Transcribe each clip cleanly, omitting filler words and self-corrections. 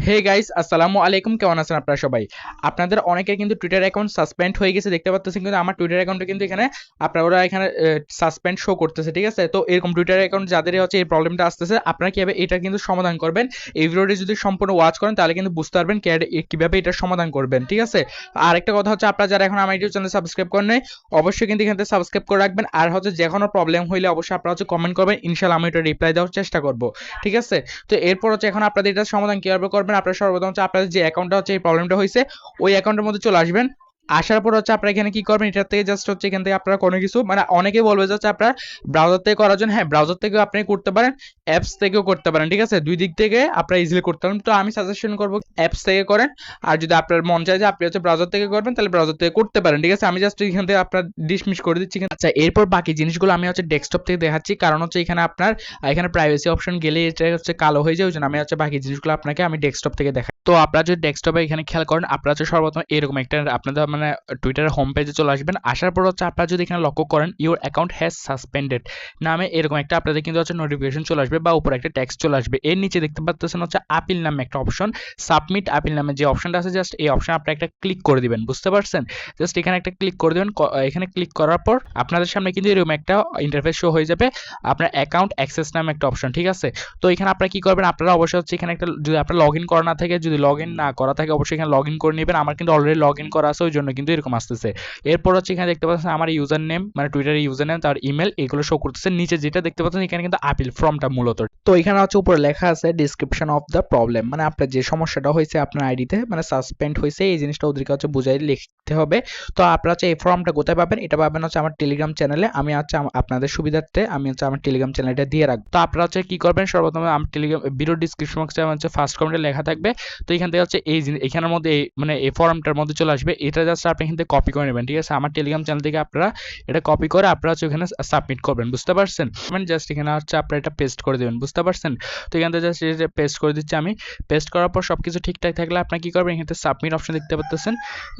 Hey guys, আসসালামু আলাইকুম। কেমন আছেন আপনারা সবাই? আপনাদের অনেকের কিন্তু টুইটার অ্যাকাউন্ট সাসপেন্ড হয়ে গেছে, দেখতে পাচ্ছেন। কিন্তু আমার টুইটার অ্যাকাউন্টে কিন্তু এখানে ওরা এখানে সাসপেন্ড শো করতেছে, ঠিক আছে? তো এরকম টুইটার অ্যাকাউন্ট যাদের হচ্ছে এই প্রবলেমটা আসতেছে, আপনারা কিভাবে এটা কিন্তু সমাধান করবেন, এই ভিডিওটি যদি সম্পূর্ণ ওয়াচ করেন তাহলে কিন্তু বুঝতে পারবেন কিভাবে এটা সমাধান করবেন, ঠিক আছে? আর একটা কথা হচ্ছে, আপনারা যারা এখন আমার ইউটিউব চ্যানেল সাবস্ক্রাইব করেন নাই, অবশ্যই কিন্তু এখানে সাবস্ক্রাইব করে রাখবেন। আর হচ্ছে যে কোনো প্রবলেম হইলে অবশ্যই আপনারা হচ্ছে কমেন্ট করবেন, ইনশাআল্লাহ আমি এটা রিপ্লাই দেওয়ার চেষ্টা করব, ঠিক আছে? তো এরপর হচ্ছে এখন আপনাদের এটা সমাধান কিভাবে করবেন, আপনারা সর্বপ্রথম হচ্ছে আপনাদের যে অ্যাকাউন্টটা হচ্ছে এই প্রবলেমটা হয়েছে ওই অ্যাকাউন্টের মধ্যে চলে আসবেন। আসার পর হচ্ছে আপনারা এখানে কি করবেন, এটার থেকে জাস্ট হচ্ছে এখান থেকে আপনারা কোনো কিছু মানে অনেকে বলবে যে হচ্ছে আপনারা ব্রাউজার থেকে করার জন্য, হ্যাঁ ব্রাউজার থেকেও আপনি করতে পারেন, অ্যাপস থেকেও করতে পারেন, ঠিক আছে? দুই দিক থেকে আপনারা ইজিলি করতে পারেন। তো আমি সাজেশন করবো অ্যাপস থেকে করেন, আর যদি আপনার মন চায় যে আপনি হচ্ছে ব্রাউজার থেকে করবেন তাহলে ব্রাউজার থেকে করতে পারেন, ঠিক আছে? আমি জাস্ট এখান থেকে আপনার ডিসমিস করে দিচ্ছি। আচ্ছা, এরপর বাকি জিনিসগুলো আমি হচ্ছে ডেস্কটপ থেকে দেখাচ্ছি, কারণ হচ্ছে এখানে আপনার এখানে প্রাইভেসি অপশন গেলে এটা হচ্ছে কালো হয়ে যায়, ওই জন্য আমি হচ্ছে বাকি জিনিসগুলো আপনাকে আমি ডেস্কটপ থেকে দেখাই। তো আপনারা যদি ডেস্কটপে এখানে খেয়াল করেন, আপনারা হচ্ছে সর্বপ্রথম এরকম একটা আপনাদের মানে টুইটারের হোম পেজে চলে আসবেন। আসার পর হচ্ছে আপনারা যদি এখানে লক্ষ্য করেন ইউর অ্যাকাউন্ট হ্যাজ সাসপেন্ডেড নামে এরকম একটা আপনাদের কিন্তু হচ্ছে নোটিফিকেশন চলে আসবে বা উপরে একটা টেক্সট চলে আসবে। এর নিচে দেখতে পাচ্ছেন হচ্ছে আপিল নামে একটা অপশন, সাবমিট আপিল নামে যে অপশনটা আছে, জাস্ট এই অপশন আপনারা একটা ক্লিক করে দিবেন, বুঝতে পারছেন? জাস্ট এখানে একটা ক্লিক করে দিবেন। এখানে ক্লিক করার পর আপনাদের সামনে কিন্তু এরকম একটা ইন্টারফেস শো হয়ে যাবে, আপনার অ্যাকাউন্ট অ্যাক্সেস নামে একটা অপশন, ঠিক আছে? তো এখানে আপনারা কি করবেন, আপনারা অবশ্যই হচ্ছে এখানে একটা, যদি আপনার লগ ইন করা না থাকে, যদি লগ ইন না করা থাকে অবশ্যই এখানে লগ ইন করে নেবেন। আমার কিন্তু অলরেডি লগ ইন করা আছে, ওই জন্য কিন্তু এরকম আসতেছে। এরপর হচ্ছে এখানে দেখতে পাচ্ছেন আমার ইউজার নেম, মানে টুইটারের ইউজার নেম, তার ইমেল, এগুলো শো করতেছে। নিচে যেটা দেখতে পাচ্ছেন এখানে কিন্তু আপিল ফর্মটা মূলত, তো এখানে হচ্ছে উপরে লেখা আছে ডিসক্রিপশন অফ দ্য প্রবলেম, মানে আপনার যে সমস্যাটা হয়েছে আপনার আইডিতে, মানে সাসপেন্ড হয়েছে, এই জিনিসটা ওদেরকে হচ্ছে বুঝাই লিখতে হবে। তো আপনারা হচ্ছে এই ফর্মটা কোথায় পাবেন, এটা পাবেন হচ্ছে আমার টেলিগ্রাম চ্যানেলে। আমি হচ্ছে আপনাদের সুবিধার্থে আমি হচ্ছে আমার টেলিগ্রাম চ্যানেলটা দিয়ে রাখবো। তো আপনারা হচ্ছে কি করবেন, সর্বপ্রথমে আমার টেলিগ্রাম ভিডিও ডিসক্রিপশন বক্সে হচ্ছে ফার্স্ট কমেন্টে লেখা থাকবে। তো এখান থেকে হচ্ছে এখানের মধ্যে মানে এই ফর্মটার মধ্যে চলে আসবে, এটা জাস্ট আপনি এখান থেকে কপি করে নেবেন, ঠিক আছে? আমার টেলিগ্রাম চ্যানেল থেকে আপনারা এটা কপি করে আপনারা হচ্ছে ওখানে সাবমিট করবেন, বুঝতে পারছেন? জাস্ট এখানে হচ্ছে আপনারা এটা পেস্ট করে দেবেন, বুঝতে পারছেন? তো এখান থেকে জাস্ট এটা পেস্ট করে দিচ্ছি আমি। পেস্ট করার পর সবকিছু ঠিকঠাক থাকলে আপনারা কি করবেন, এখানে সাবমিট অপশন দেখতে পাচ্ছেন,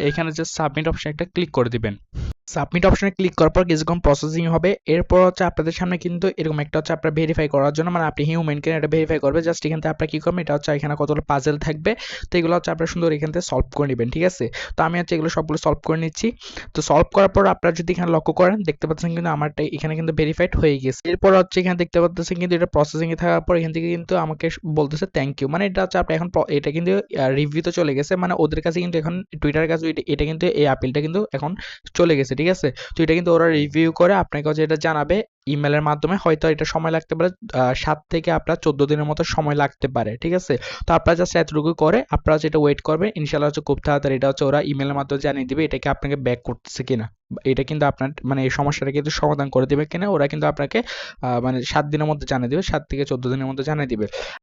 এখানে জাস্ট সাবমিট অপশন একটা ক্লিক করে দিবেন। সাবমিট অপশনে ক্লিক করার পর কিছুক্ষণ প্রসেসিং হবে। এরপর হচ্ছে আপনাদের সামনে কিন্তু এরকম একটা হচ্ছে আপনার ভেরিফাই করার জন্য, মানে আপনি হিউম্যানকে এটা ভেরিফাই করবে, জাস্ট এখান থেকে আপনারা কি করবেন, এটা হচ্ছে এখানে কতগুলো পাজেল থাকবে, তো এগুলো হচ্ছে আপনারা সুন্দর এখান থেকে সলভ করে নেবেন, ঠিক আছে? তো আমি হচ্ছে এগুলো সবগুলো সলভ করে নিচ্ছি। তো সলভ করার পর আপনারা যদি এখানে লক্ষ্য করেন, দেখতে পাচ্ছেন কিন্তু আমারটা এখানে কিন্তু ভেরিফাইড হয়ে গেছে। এরপর হচ্ছে এখানে দেখতে পাচ্ছেন কিন্তু এটা প্রসেসিং এ থাকার পর এখান থেকে কিন্তু আমাকে বলতেছে থ্যাংক ইউ, মানে এটা হচ্ছে আপনি এখন এটা কিন্তু রিভিউতে চলে গেছে, মানে ওদের কাছে কিন্তু এখন টুইটারের কাছে এটা কিন্তু এই আপিলটা কিন্তু এখন চলে গেছে, ঠিক আছে? তো এটা কিন্তু ওরা রিভিউ করে আপনাকে হচ্ছে এটা জানাবে ইমেলের মাধ্যমে। হয়তো এটা সময় লাগতে পারে 7 থেকে আপনার 14 দিনের মতো সময় লাগতে পারে, ঠিক আছে? তো আপনারা জাস্ট এতটুকু করে আপনারা যেটা ওয়েট করবেন, ইনশাআল্লাহ হচ্ছে খুব তাড়াতাড়ি এটা হচ্ছে ওরা ইমেলের মাধ্যমে জানিয়ে দিবে এটাকে আপনাকে ব্যাক করতেছে কিনা, এটা কিন্তু আপনার মানে এই সমস্যাটা কিন্তু সমাধান করে দিবে কিনা ওরা কিন্তু আপনাকে মানে 7 দিনের মধ্যে জানিয়ে দিবে, 7 থেকে 14 দিনের মধ্যে জানিয়ে দিবে।